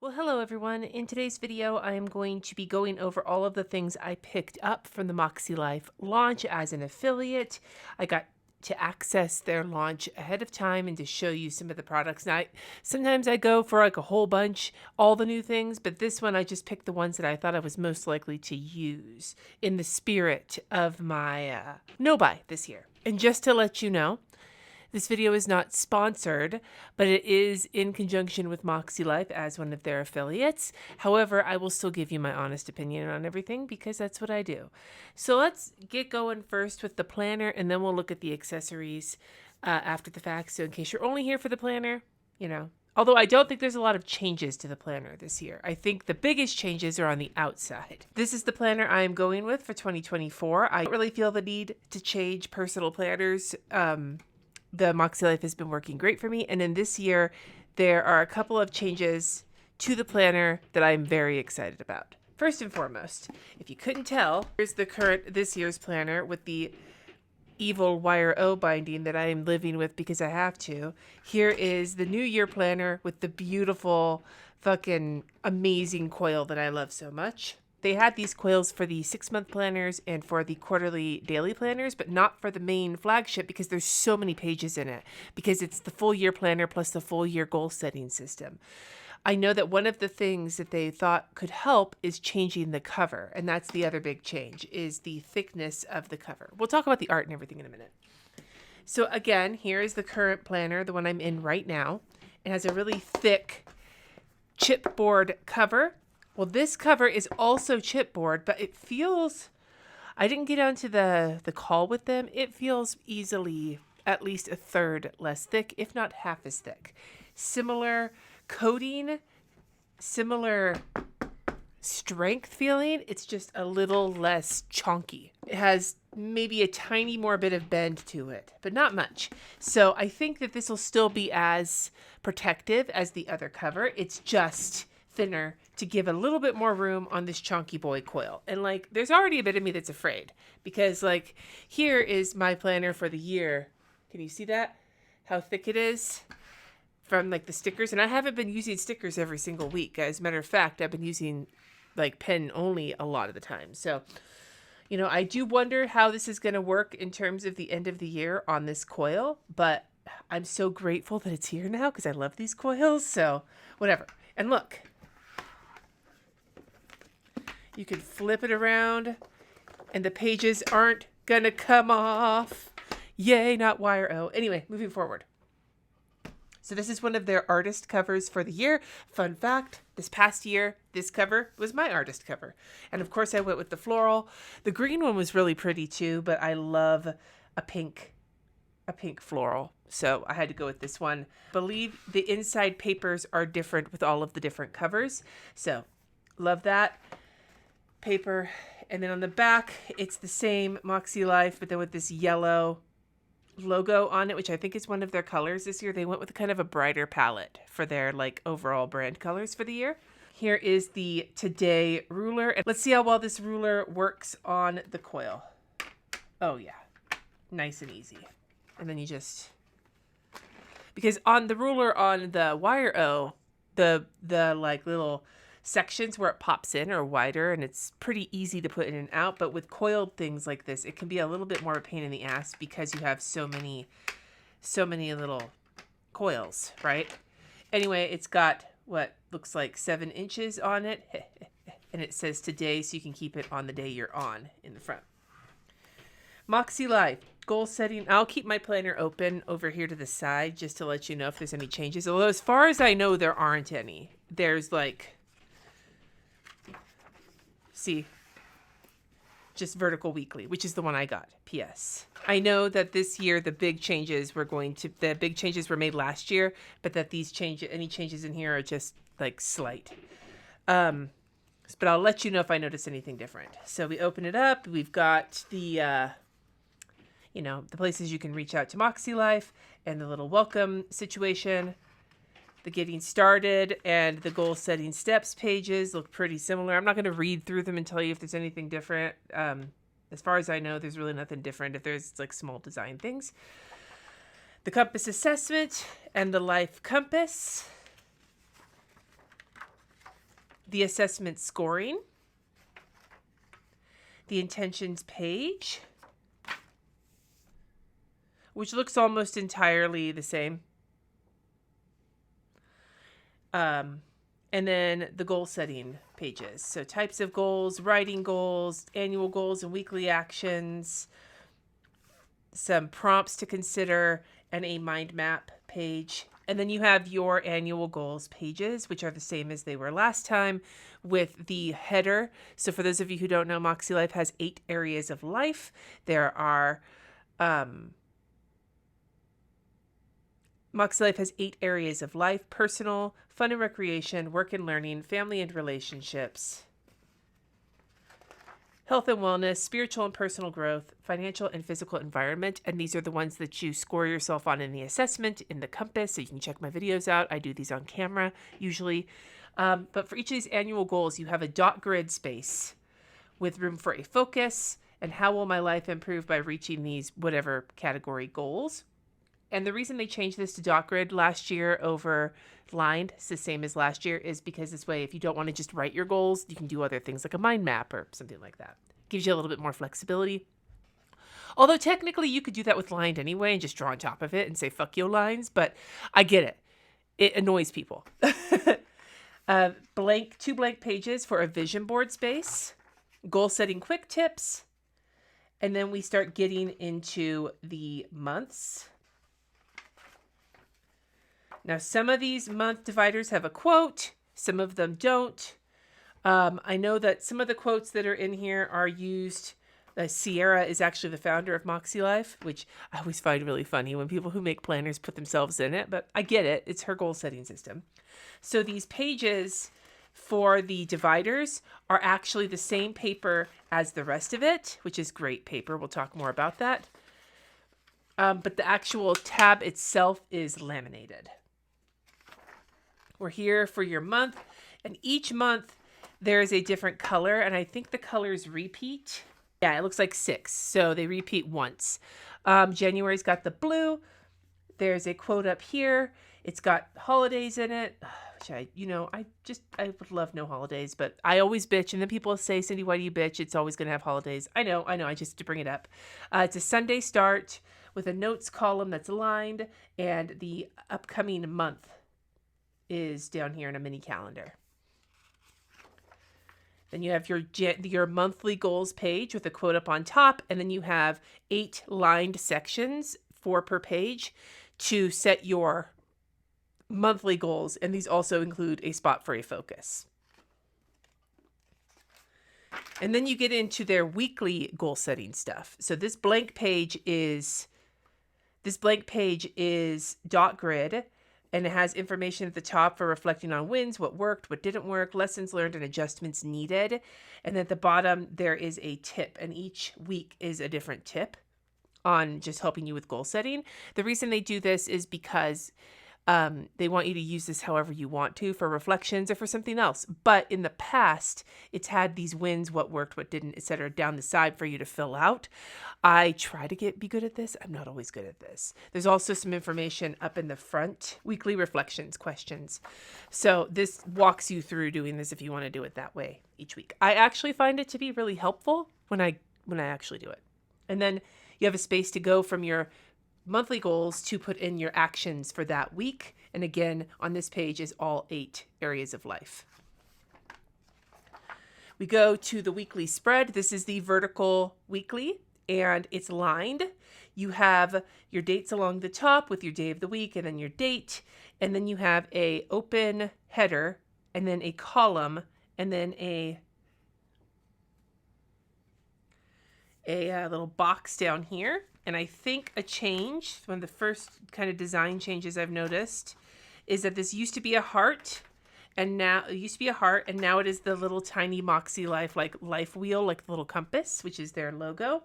Well, hello everyone. In today's video, I am going to be going over all of the things I picked up from the Makselife launch as an affiliate. I got to access their launch ahead of time and to show you some of the products. Now, sometimes I go for like a whole bunch, all the new things, but this one I just picked the ones that I thought I was most likely to use in the spirit of my no-buy this year. And just to let you know, this video is not sponsored, but it is in conjunction with Makselife as one of their affiliates. However, I will still give you my honest opinion on everything because that's what I do. So let's get going first with the planner, and then we'll look at the accessories after the fact. So in case you're only here for the planner, although I don't think there's a lot of changes to the planner this year. I think the biggest changes are on the outside. This is the planner I am going with for 2024. I don't really feel the need to change personal planners. The Makselife has been working great for me. And then this year, there are a couple of changes to the planner that I'm very excited about. First and foremost, if you couldn't tell, here's the this year's planner with the evil wire O binding that I am living with because I have to. Here is the New Year planner with the beautiful, fucking amazing coil that I love so much. They had these coils for the 6-month planners and for the quarterly daily planners, but not for the main flagship because there's so many pages in it, because it's the full year planner plus the full year goal setting system. I know that one of the things that they thought could help is changing the cover, and that's the other big change, is the thickness of the cover. We'll talk about the art and everything in a minute. So again, here is the current planner, the one I'm in right now. It has a really thick chipboard cover. Well, this cover is also chipboard, but it feels, I didn't get onto the call with them. It feels easily at least a third less thick, if not half as thick. Similar coating, similar strength feeling. It's just a little less chunky. It has maybe a tiny more bit of bend to it, but not much. So I think that this will still be as protective as the other cover. It's just thinner to give a little bit more room on this chunky boy coil. And there's already a bit of me that's afraid because here is my planner for the year. Can you see that? How thick it is from the stickers. And I haven't been using stickers every single week. As a matter of fact, I've been using pen only a lot of the time. So, I do wonder how this is going to work in terms of the end of the year on this coil, but I'm so grateful that it's here now because I love these coils. So whatever. And look, you can flip it around and the pages aren't gonna come off. Yay, not wire O. Anyway, moving forward. So this is one of their artist covers for the year. Fun fact, this past year, this cover was my artist cover. And of course I went with the floral. The green one was really pretty too, but I love a pink floral. So I had to go with this one. I believe the inside papers are different with all of the different covers. So love that paper. And then on the back, it's the same Makselife, but then with this yellow logo on it, which I think is one of their colors this year. They went with kind of a brighter palette for their overall brand colors for the year. Here is the Today ruler. And let's see how well this ruler works on the coil. Oh yeah, nice and easy. And then you just, because on the ruler on the wire O, the little sections where it pops in are wider and it's pretty easy to put in and out. But with coiled things like this, it can be a little bit more of a pain in the ass because you have so many little coils, right? Anyway, it's got what looks like 7 inches on it. And it says today, so you can keep it on the day you're on in the front. Makselife goal setting. I'll keep my planner open over here to the side just to let you know if there's any changes. Although as far as I know, there aren't any. There's see, just vertical weekly, which is the one I got. P.S. I know that this year the big changes were made last year, but that any changes in here are just slight. But I'll let you know if I notice anything different. So we open it up. We've got the the places you can reach out to Makselife and the little welcome situation. The getting started and the goal setting steps pages look pretty similar. I'm not going to read through them and tell you if there's anything different. As far as I know, there's really nothing different if there's small design things. The compass assessment and the life compass. the assessment scoring, the intentions page, which looks almost entirely the same. And then the goal setting pages. So types of goals, writing goals, annual goals and weekly actions, some prompts to consider, and a mind map page. And then you have your annual goals pages, which are the same as they were last time, with the header. So for those of you who don't know, Makselife has 8 areas of life. There are Makselife has 8 areas of life: personal, fun and recreation, work and learning, family and relationships, health and wellness, spiritual and personal growth, financial and physical environment. And these are the ones that you score yourself on in the assessment, in the compass. So you can check my videos out. I do these on camera usually. But for each of these annual goals, you have a dot grid space with room for a focus and how will my life improve by reaching these whatever category goals. And the reason they changed this to dot grid last year over lined, it's the same as last year, is because this way, if you don't want to just write your goals, you can do other things like a mind map or something like that. Gives you a little bit more flexibility. Although technically you could do that with lined anyway and just draw on top of it and say, fuck your lines, but I get it. It annoys people. 2 blank pages for a vision board space, goal setting quick tips, and then we start getting into the months. Now, some of these month dividers have a quote, some of them don't. I know that some of the quotes that are in here are used. Sierra is actually the founder of Makselife, which I always find really funny when people who make planners put themselves in it, but I get it. It's her goal setting system. So these pages for the dividers are actually the same paper as the rest of it, which is great paper. We'll talk more about that. But the actual tab itself is laminated. We're here for your month, and each month there is a different color, and I think the colors repeat. Yeah, it looks like 6, so they repeat once. January's got the blue. There's a quote up here. It's got holidays in it, which I would love no holidays, but I always bitch, and then people say, Cindy, why do you bitch? It's always going to have holidays. I know, I just to bring it up. It's a Sunday start with a notes column that's aligned, and the upcoming month is down here in a mini calendar. Then you have your monthly goals page with a quote up on top, and then you have 8 lined sections, 4 per page, to set your monthly goals, and these also include a spot for a focus. And then you get into their weekly goal setting stuff. So this blank page is dot grid. And it has information at the top for reflecting on wins, what worked, what didn't work, lessons learned, and adjustments needed. And at the bottom, there is a tip. And each week is a different tip on just helping you with goal setting. The reason they do this is because they want you to use this however you want to for reflections or for something else. But in the past, it's had these wins, what worked, what didn't, etc., down the side for you to fill out. I try to be good at this. I'm not always good at this. There's also some information up in the front, weekly reflections, questions. So this walks you through doing this if you want to do it that way each week. I actually find it to be really helpful when I actually do it. And then you have a space to go from your monthly goals to put in your actions for that week. And again, on this page is all 8 areas of life. We go to the weekly spread. This is the vertical weekly, and it's lined. You have your dates along the top with your day of the week and then your date. And then you have a open header and then a column and then a little box down here. And I think a change, one of the first kind of design changes I've noticed, is that this used to be a heart, and now it is the little tiny Makselife like life wheel, like the little compass, which is their logo.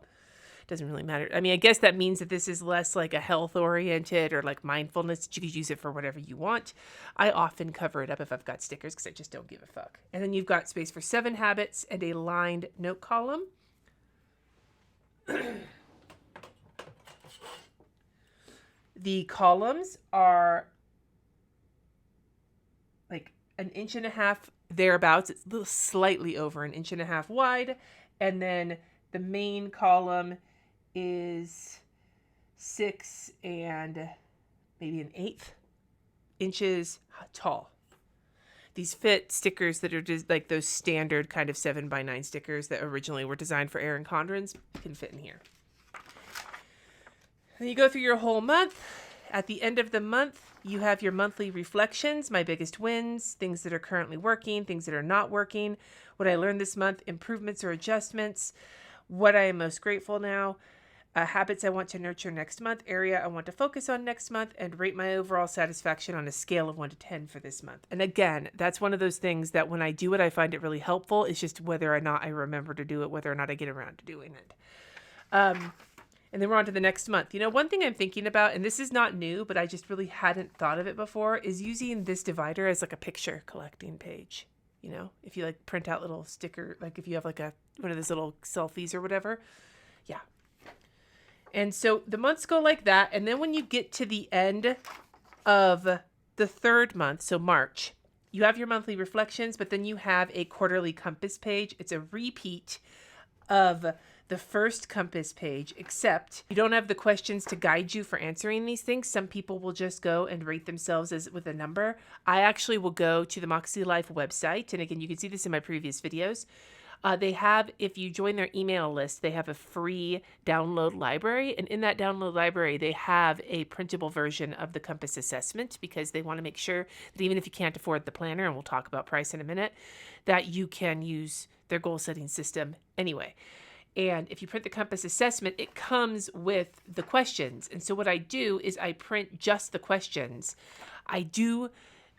Doesn't really matter. I mean, I guess that means that this is less like a health oriented or like mindfulness. You could use it for whatever you want. I often cover it up if I've got stickers because I just don't give a fuck. And then you've got space for 7 habits and a lined note column. The columns are like an inch and a half thereabouts. It's a little slightly over an inch and a half wide. And then the main column is 6 and maybe 1/8 inches tall. These fit stickers that are just like those standard kind of 7x9 stickers that originally were designed for Erin Condren's can fit in here. Then you go through your whole month. At the end of the month, you have your monthly reflections, my biggest wins, things that are currently working, things that are not working, what I learned this month, improvements or adjustments, what I am most grateful now, habits I want to nurture next month, area I want to focus on next month, and rate my overall satisfaction on a scale of 1 to 10 for this month. And again, that's one of those things that when I do it, I find it really helpful. It's just whether or not I remember to do it, whether or not I get around to doing it. And then we're on to the next month. You know, one thing I'm thinking about, and this is not new, but I just really hadn't thought of it before, is using this divider as like a picture collecting page. You know, if you like print out little sticker, like if you have like one of those little selfies or whatever. Yeah. And so the months go like that. And then when you get to the end of the third month, so March, you have your monthly reflections, but then you have a quarterly compass page. It's a repeat of the first compass page, except you don't have the questions to guide you for answering these things. Some people will just go and rate themselves as with a number. I actually will go to the Makselife website. And again, you can see this in my previous videos. They have, if you join their email list, they have a free download library. And in that download library, they have a printable version of the compass assessment because they want to make sure that even if you can't afford the planner, and we'll talk about price in a minute, that you can use their goal setting system anyway. And if you print the compass assessment, it comes with the questions. And so what I do is I print just the questions. I do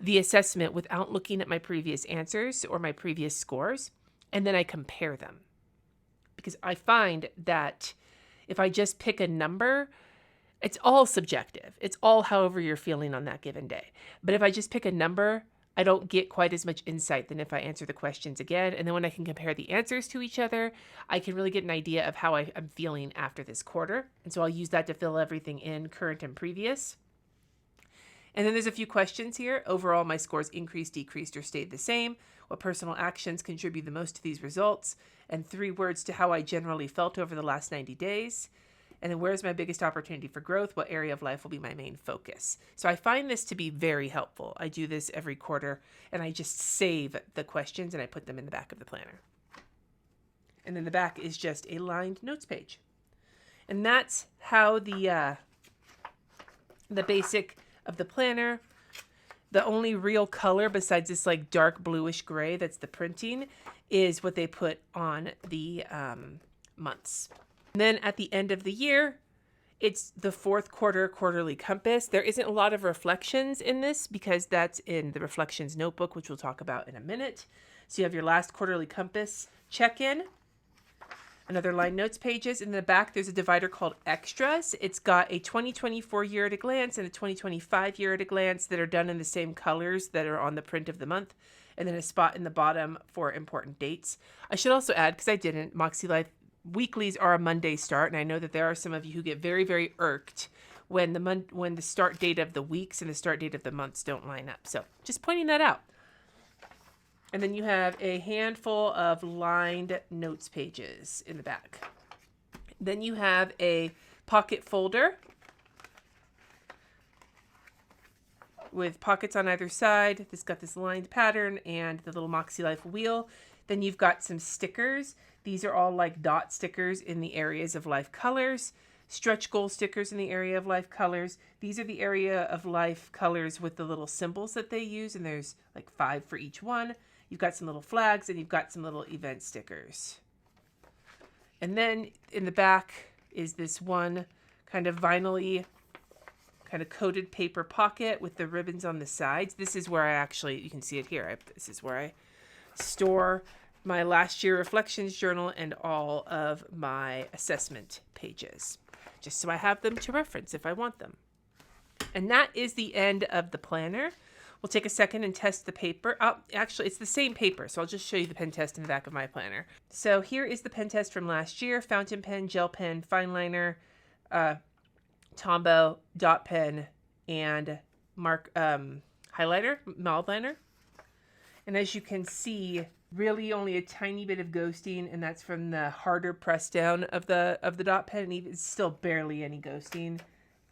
the assessment without looking at my previous answers or my previous scores. And then I compare them, because I find that if I just pick a number, it's all subjective. It's all however you're feeling on that given day. But if I just pick a number, I don't get quite as much insight than if I answer the questions again. And then when I can compare the answers to each other, I can really get an idea of how I'm feeling after this quarter. And so I'll use that to fill everything in, current and previous. And then there's a few questions here. Overall, my scores increased, decreased, or stayed the same. What personal actions contribute the most to these results? And 3 words to how I generally felt over the last 90 days. And then where's my biggest opportunity for growth? What area of life will be my main focus? So I find this to be very helpful. I do this every quarter, and I just save the questions and I put them in the back of the planner. And then the back is just a lined notes page. And that's how the basic of the planner. The only real color besides this like dark bluish gray that's the printing is what they put on the months. And then at the end of the year, it's the fourth quarter quarterly compass. There isn't a lot of reflections in this because that's in the reflections notebook, which we'll talk about in a minute. So you have your last quarterly compass check-in, another line notes pages. In the back, there's a divider called extras. It's got a 2024 year at a glance and a 2025 year at a glance that are done in the same colors that are on the print of the month. And then a spot in the bottom for important dates. I should also add, because I didn't, Makselife weeklies are a Monday start. And I know that there are some of you who get very, very irked when the start date of the weeks and the start date of the months don't line up. So just pointing that out. And then you have a handful of lined notes pages in the back. Then you have a pocket folder with pockets on either side. It's got this lined pattern and the little Makselife wheel. Then you've got some stickers. These are all like dot stickers in the areas of life colors. Stretch goal stickers in the area of life colors. These are the area of life colors with the little symbols that they use. And there's like 5 for each one. You've got some little flags and you've got some little event stickers. And then in the back is this one kind of vinyl-y, kind of coated paper pocket with the ribbons on the sides. This is where I actually, you can see it here. This is where I store my last year reflections journal and all of my assessment pages, just so I have them to reference if I want them. And that is the end of the planner. We'll take a second and test the paper. Oh, actually, it's the same paper, so I'll just show you the pen test in the back of my planner. So here is the pen test from last year. Fountain pen, gel pen, fine liner, Tombow, dot pen, and highlighter, mild liner. And as you can see, really only a tiny bit of ghosting, and that's from the harder press down of the dot pen. And even it's still barely any ghosting,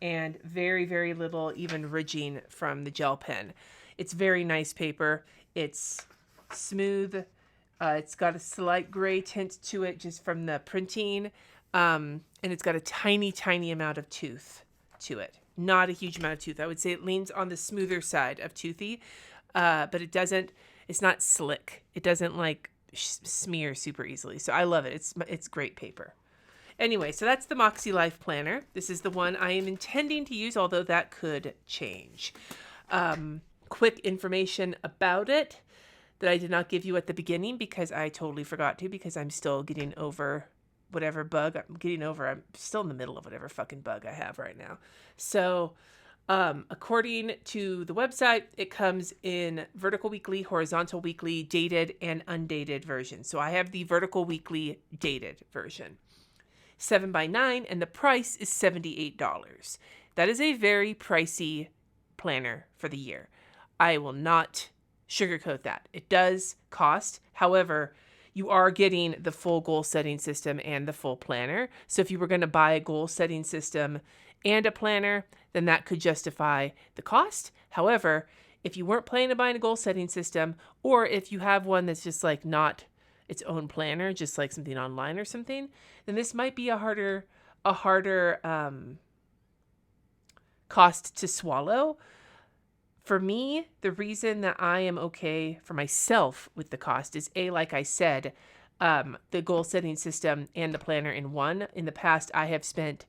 and very, very little even ridging from the gel pen. It's very nice paper. It's smooth. It's got a slight gray tint to it just from the printing. And it's got a tiny, tiny amount of tooth to it. Not a huge amount of tooth. I would say it leans on the smoother side of toothy, but it's not slick. It doesn't like smear super easily. So I love it. It's great paper. Anyway, so that's the Makselife planner. This is the one I am intending to use, although that could change. Quick information about it that I did not give you at the beginning because I totally forgot to, because I'm still getting over whatever bug I'm getting over. I'm still in the middle of whatever fucking bug I have right now. So according to the website, it comes in vertical weekly, horizontal weekly, dated, and undated version. So I have the vertical weekly dated version. 7x9, and the price is $78. That is a very pricey planner for the year. I will not sugarcoat that. It does cost. However, you are getting the full goal setting system and the full planner. So if you were going to buy a goal setting system and a planner, then that could justify the cost. However, if you weren't planning on buying a goal setting system, or if you have one that's just like not its own planner, just like something online or something, then this might be a harder cost to swallow. For me, the reason that I am okay for myself with the cost is like I said, the goal setting system and the planner in one. In the past, I have spent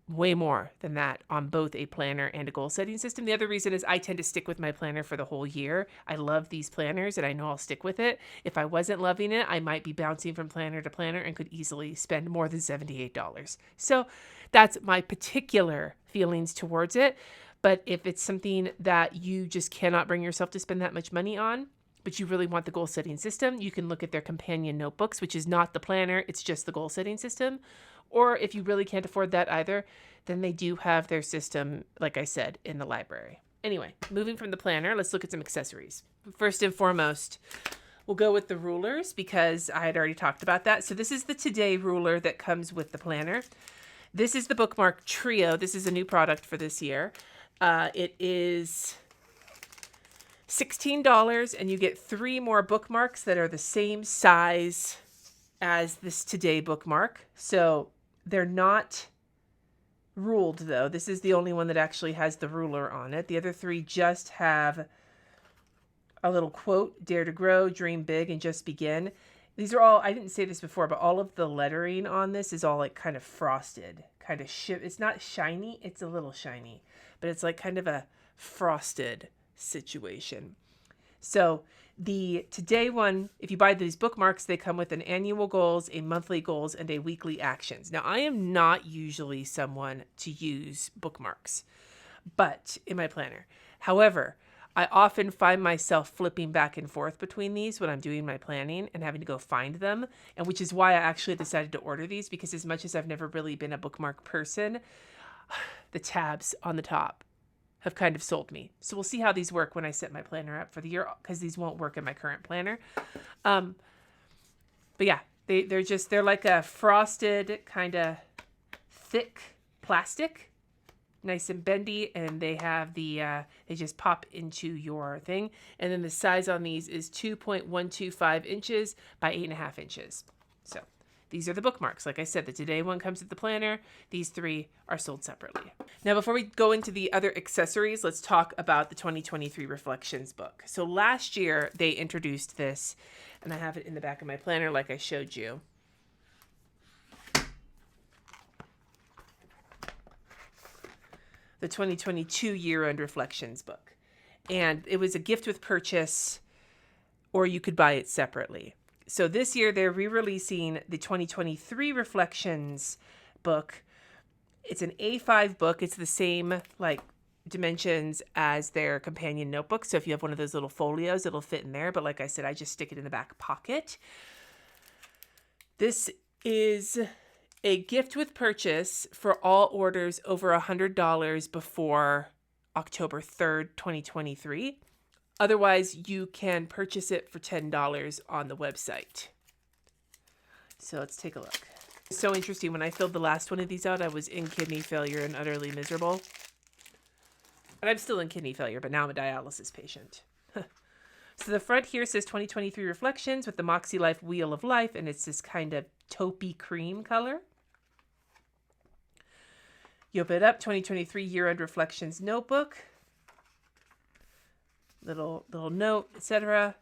way more than that on both a planner and a goal setting system. The other reason is I tend to stick with my planner for the whole year. I love these planners and I know I'll stick with it. If I wasn't loving it, I might be bouncing from planner to planner and could easily spend more than $78. So that's my particular feelings towards it. But if it's something that you just cannot bring yourself to spend that much money on, but you really want the goal setting system, you can look at their companion notebooks, which is not the planner, it's just the goal setting system. Or if you really can't afford that either, then they do have their system, like I said, in the library. Anyway, moving from the planner, let's look at some accessories. First and foremost, we'll go with the rulers because I had already talked about that. So this is the Today ruler that comes with the planner. This is the Bookmark Trio. This is a new product for this year. It is $16, and you get 3 more bookmarks that are the same size as this Today bookmark. So they're not ruled, though. This is the only one that actually has the ruler on it. The other 3 just have a little quote, dare to grow, dream big, and just begin. These are all, I didn't say this before, but all of the lettering on this is all like kind of frosted, kind of it's not shiny, it's a little shiny, but it's like kind of a frosted situation. So the Today one, if you buy these bookmarks, they come with an annual goals, a monthly goals, and a weekly actions. Now, I am not usually someone to use bookmarks, but in my planner. However, I often find myself flipping back and forth between these when I'm doing my planning and having to go find them, and which is why I actually decided to order these, because as much as I've never really been a bookmark person, the tabs on the top have kind of sold me. So we'll see how these work when I set my planner up for the year, because these won't work in my current planner. But yeah, they're like a frosted kind of thick plastic, nice and bendy, and they have they just pop into your thing. And then the size on these is 2.125 inches by 8.5 inches. So these are the bookmarks. Like I said, the Today one comes with the planner. These 3 are sold separately. Now, before we go into the other accessories, let's talk about the 2023 Reflections book. So last year they introduced this, and I have it in the back of my planner like I showed you. The 2022 Year-End Reflections book. And it was a gift with purchase, or you could buy it separately. So this year they're re-releasing the 2023 Reflections book. It's an A5 book. It's the same like dimensions as their companion notebook. So if you have one of those little folios, it'll fit in there. But like I said, I just stick it in the back pocket. This is a gift with purchase for all orders over $100 before October 3rd, 2023. Otherwise, you can purchase it for $10 on the website. So let's take a look. It's so interesting. When I filled the last one of these out, I was in kidney failure and utterly miserable. And I'm still in kidney failure, but now I'm a dialysis patient. So the front here says 2023 Reflections with the Makselife Wheel of Life, and it's this kind of taupey cream color. You open it up, 2023 Year-End Reflections Notebook. Little note, etc.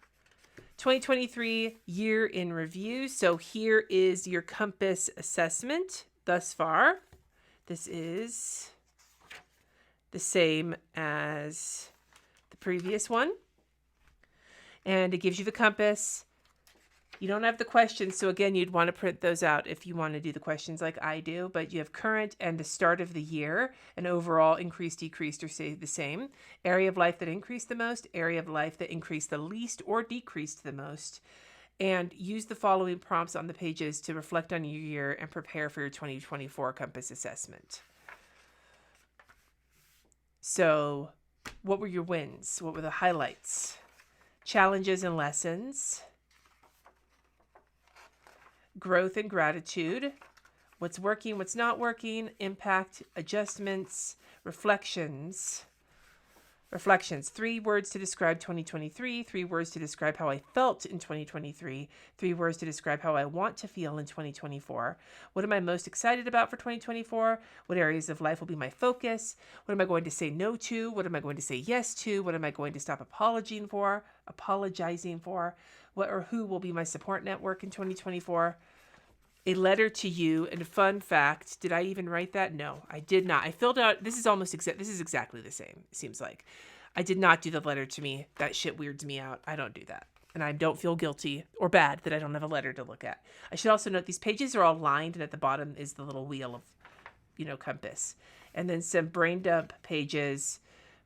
2023 Year in Review. So here is your compass assessment thus far. This is the same as the previous one. And it gives you the compass. You don't have the questions, so again, you'd want to print those out if you want to do the questions like I do, but you have current and the start of the year, and overall increased, decreased, or stay the same. Area of life that increased the most, area of life that increased the least or decreased the most. And use the following prompts on the pages to reflect on your year and prepare for your 2024 compass assessment. So, what were your wins? What were the highlights? Challenges and lessons. Growth and gratitude. What's working, what's not working. Impact, adjustments, reflections. Reflections. 3 words to describe 2023. 3 words to describe how I felt in 2023. 3 words to describe how I want to feel in 2024. What am I most excited about for 2024? What areas of life will be my focus? What am I going to say no to? What am I going to say yes to? What am I going to stop apologizing for? What or who will be my support network in 2024? A letter to you. And a fun fact, did I even write that? No, I did not. I filled out, this is exactly the same, it seems like. I did not do the letter to me. That shit weirds me out. I don't do that. And I don't feel guilty or bad that I don't have a letter to look at. I should also note these pages are all lined, and at the bottom is the little wheel of, compass. And then some brain dump pages.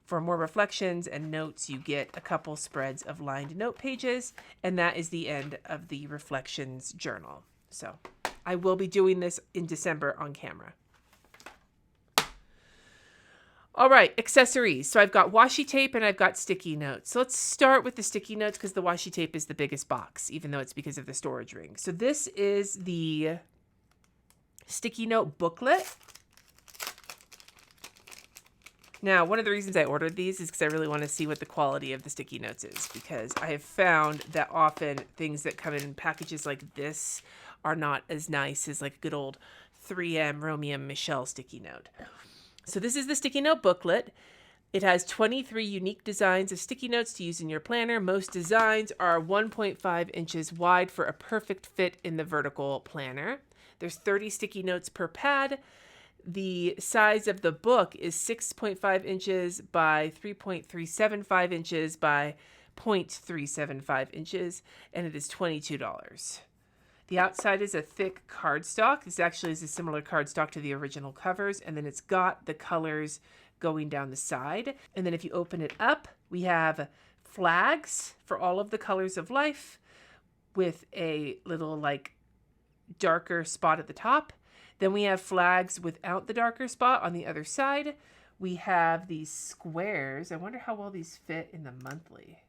For more reflections and notes, you get a couple spreads of lined note pages, and that is the end of the reflections journal. So I will be doing this in December on camera. All right, accessories. So I've got washi tape and I've got sticky notes. So let's start with the sticky notes because the washi tape is the biggest box, even though it's because of the storage ring. So this is the sticky note booklet. Now, one of the reasons I ordered these is because I really want to see what the quality of the sticky notes is, because I have found that often things that come in packages like this are not as nice as like a good old 3M Romeo and Michelle sticky note. So this is the sticky note booklet. It has 23 unique designs of sticky notes to use in your planner. Most designs are 1.5 inches wide for a perfect fit in the vertical planner. There's 30 sticky notes per pad. The size of the book is 6.5 inches by 3.375 inches by 0.375 inches, and it is $22. The outside is a thick cardstock. This actually is a similar cardstock to the original covers, and then it's got the colors going down the side. And then if you open it up, we have flags for all of the colors of life with a little like darker spot at the top. Then we have flags without the darker spot on the other side. We have these squares. I wonder how well these fit in the monthly.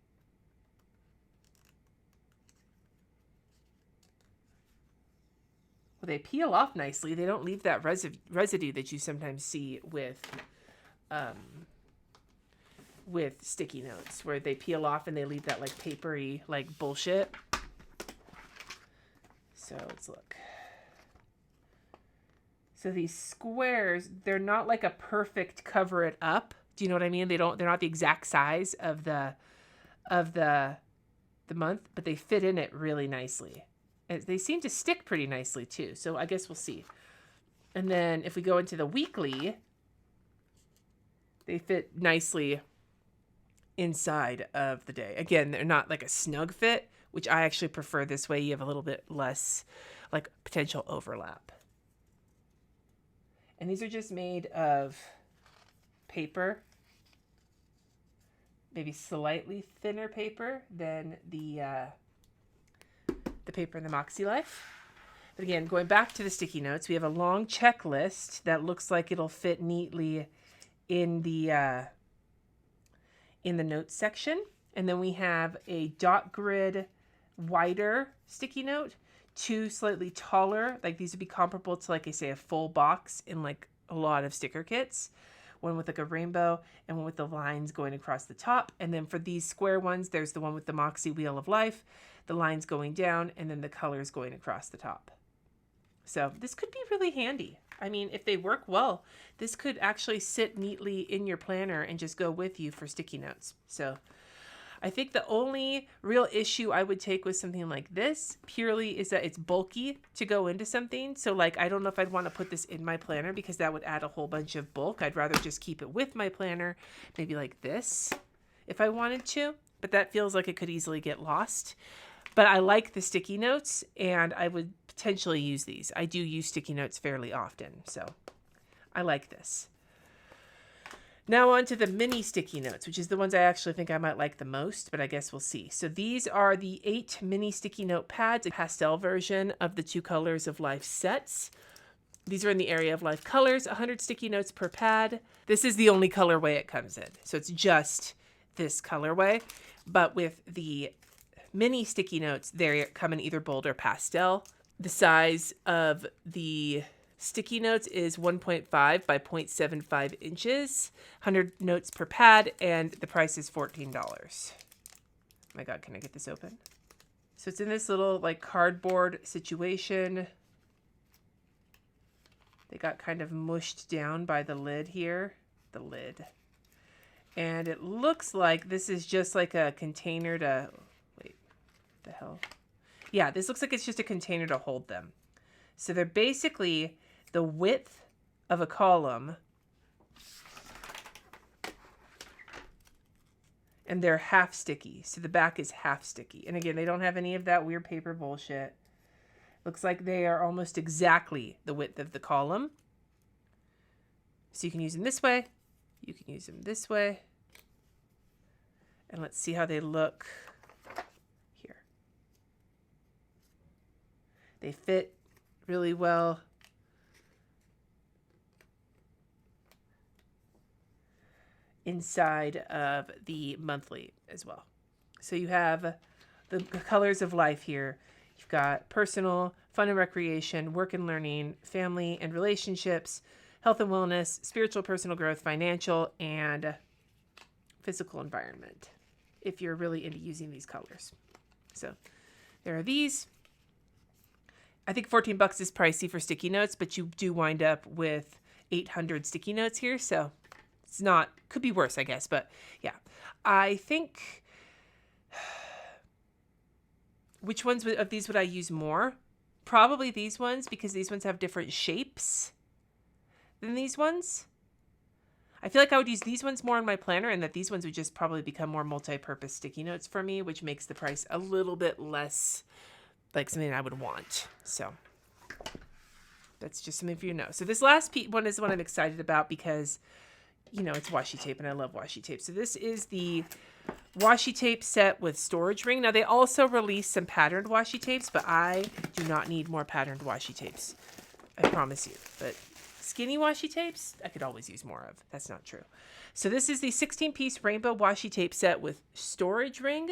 Well, they peel off nicely. They don't leave that residue that you sometimes see with sticky notes, where they peel off and they leave that like papery like bullshit. So let's look. So these squares, they're not like a perfect cover it up. Do you know what I mean? They're not the exact size of the month, but they fit in it really nicely. And they seem to stick pretty nicely too. So I guess we'll see. And then if we go into the weekly, they fit nicely inside of the day. Again, they're not like a snug fit, which I actually prefer this way. You have a little bit less like potential overlap. And these are just made of paper, maybe slightly thinner paper than the paper in the Makselife. But again, going back to the sticky notes, we have a long checklist that looks like it'll fit neatly in the notes section. And then we have a dot grid wider sticky note, 2 slightly taller, like these would be comparable to, like I say, a full box in like a lot of sticker kits. One with like a rainbow and one with the lines going across the top. And then for these square ones, there's the one with the Makse Wheel of Life, the lines going down, and then the colors going across the top. So this could be really handy. I mean, if they work well, this could actually sit neatly in your planner and just go with you for sticky notes. So I think the only real issue I would take with something like this purely is that it's bulky to go into something. So like, I don't know if I'd want to put this in my planner because that would add a whole bunch of bulk. I'd rather just keep it with my planner, maybe like this if I wanted to, but that feels like it could easily get lost. But I like the sticky notes and I would potentially use these. I do use sticky notes fairly often, so I like this. Now on to the mini sticky notes, which is the ones I actually think I might like the most, but I guess we'll see. So these are the 8 mini sticky note pads, a pastel version of the 2 Colors of Life sets. These are in the area of life colors, 100 sticky notes per pad. This is the only colorway it comes in. So it's just this colorway, but with the mini sticky notes, they come in either bold or pastel. The size of the sticky notes is 1.5 by 0.75 inches, 100 notes per pad, and the price is $14. Oh my God, can I get this open? So it's in this little like cardboard situation. They got kind of mushed down by the lid here, the lid. And it looks like this is just like a container to, wait, the hell? Yeah, this looks like it's just a container to hold them. So they're basically the width of a column, and they're half sticky. So the back is half sticky. And again, they don't have any of that weird paper bullshit. Looks like they are almost exactly the width of the column. So you can use them this way. You can use them this way. And let's see how they look here. They fit really well. Inside of the monthly as well. So you have the colors of life here. You've got personal, fun and recreation, work and learning, family and relationships, health and wellness, spiritual, personal growth, financial, and physical environment, if you're really into using these colors. So there are these. I think $14 is pricey for sticky notes, but you do wind up with 800 sticky notes here. So it's not, could be worse, I guess. But yeah, I think, which ones of these would I use more? Probably these ones, because these ones have different shapes than these ones. I feel like I would use these ones more in my planner, and that these ones would just probably become more multi-purpose sticky notes for me, which makes the price a little bit less like something I would want. So that's just something for you to know. So this last one is the one I'm excited about because, you know, it's washi tape and I love washi tape. So this is the washi tape set with storage ring. Now they also release some patterned washi tapes, but I do not need more patterned washi tapes. I promise you. But skinny washi tapes, I could always use more of. That's not true. So this is the 16-piece rainbow washi tape set with storage ring.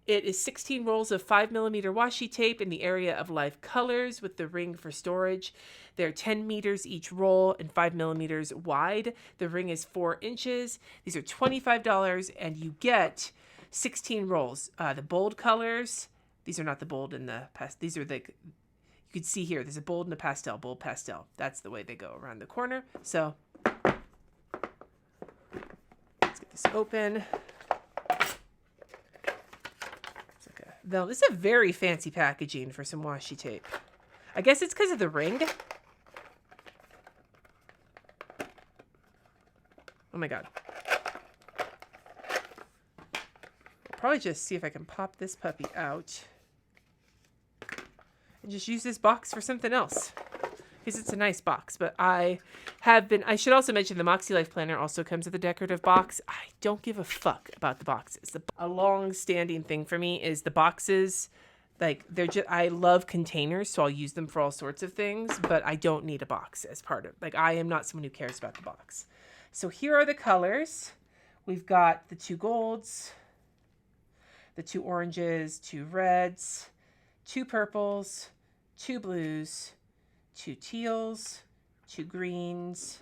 It is 16 rolls of 5mm washi tape in the area of life colors with the ring for storage. They're 10 meters each roll and 5mm wide. The ring is 4 inches. These are $25 and you get 16 rolls. The bold colors, these are not the bold and the pastel. These are you could see here, there's a bold and a pastel, bold pastel. That's the way they go around the corner. So let's get this open. Now, this is a very fancy packaging for some washi tape. I guess it's because of the ring. Oh my God. I'll probably just see if I can pop this puppy out and just use this box for something else, because it's a nice box. But I should also mention the Makselife planner also comes with a decorative box. I don't give a fuck about the boxes. A long-standing thing for me is the boxes. Like, I love containers, so I'll use them for all sorts of things, but I don't need a box as part of, like, I am not someone who cares about the box. So here are the colors. We've got the 2 golds. the 2 oranges, 2 reds, 2 purples, 2 blues, 2 teals, 2 greens,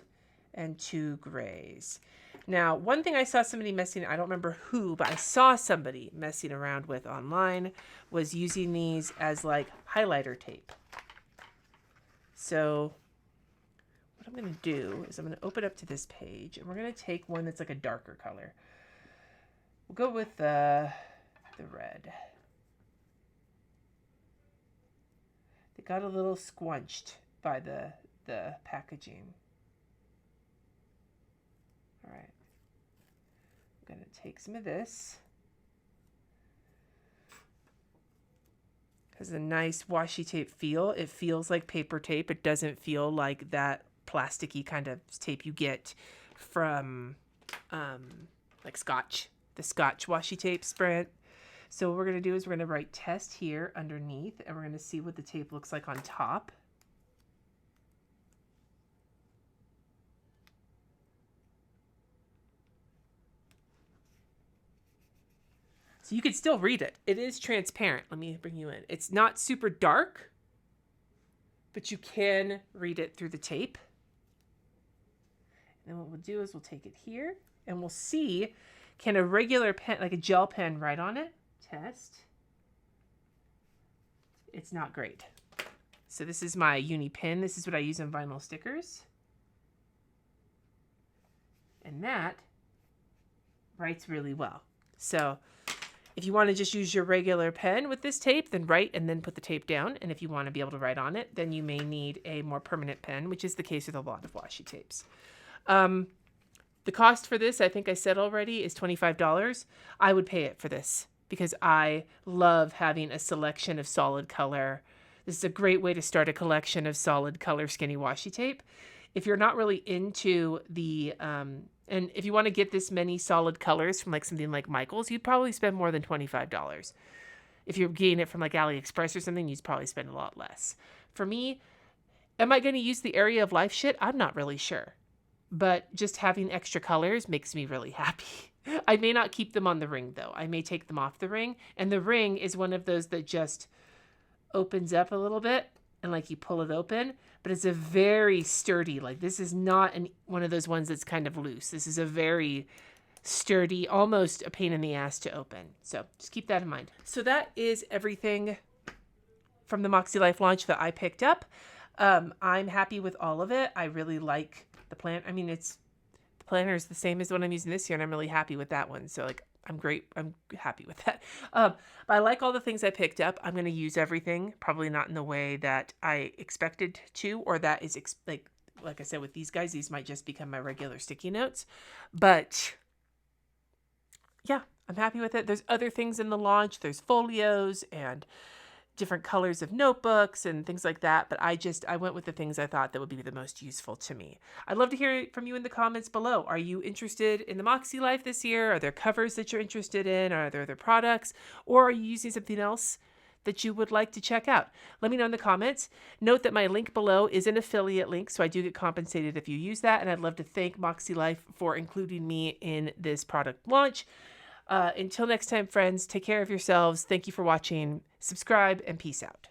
and 2 grays. Now, one thing I saw somebody messing, I don't remember who, but I saw somebody messing around with online was using these as like highlighter tape. So what I'm going to do is I'm going to open up to this page, and we're going to take one that's like a darker color. We'll go with the red. They got a little squunched by the packaging. All right. I'm going to take some of this. It has a nice washi tape feel. It feels like paper tape. It doesn't feel like that plasticky kind of tape you get from like Scotch, the Scotch washi tape spread. So what we're going to do is we're going to write test here underneath, and we're going to see what the tape looks like on top. So you can still read it. It is transparent. Let me bring you in. It's not super dark, but you can read it through the tape. And then what we'll do is we'll take it here, and we'll see, can a regular pen, like a gel pen, write on it? Test. It's not great. So this is my uni pen. This is what I use on vinyl stickers. And that writes really well. So if you want to just use your regular pen with this tape, then write and then put the tape down. And if you want to be able to write on it, then you may need a more permanent pen, which is the case with a lot of washi tapes. The cost for this, I think I said already, is $25. I would pay it for this because I love having a selection of solid color. This is a great way to start a collection of solid color skinny washi tape. If you're not really into the, and if you want to get this many solid colors from like something like Michael's, you'd probably spend more than $25. If you're getting it from like AliExpress or something, you'd probably spend a lot less. For me, am I going to use the Area of Life shit? I'm not really sure. But just having extra colors makes me really happy. I may not keep them on the ring though. I may take them off the ring. And the ring is one of those that just opens up a little bit and like you pull it open, but it's a very sturdy, like this is not one of those ones that's kind of loose. This is a very sturdy, almost a pain in the ass to open. So just keep that in mind. So that is everything from the Makselife launch that I picked up. I'm happy with all of it. I really like the plan. I mean, the planner is the same as what I'm using this year, and I'm really happy with that one. So like, I'm happy with that. But I like all the things I picked up. I'm going to use everything, probably not in the way that I expected to, or that is like I said, with these guys, these might just become my regular sticky notes. But yeah, I'm happy with it. There's other things in the launch. There's folios and different colors of notebooks and things like that. But I went with the things I thought that would be the most useful to me. I'd love to hear from you in the comments below. Are you interested in the Makselife this year? Are there covers that you're interested in? Are there other products? Or are you using something else that you would like to check out? Let me know in the comments. Note that my link below is an affiliate link, so I do get compensated if you use that. And I'd love to thank Makselife for including me in this product launch. Until next time, friends, take care of yourselves. Thank you for watching. Subscribe and peace out.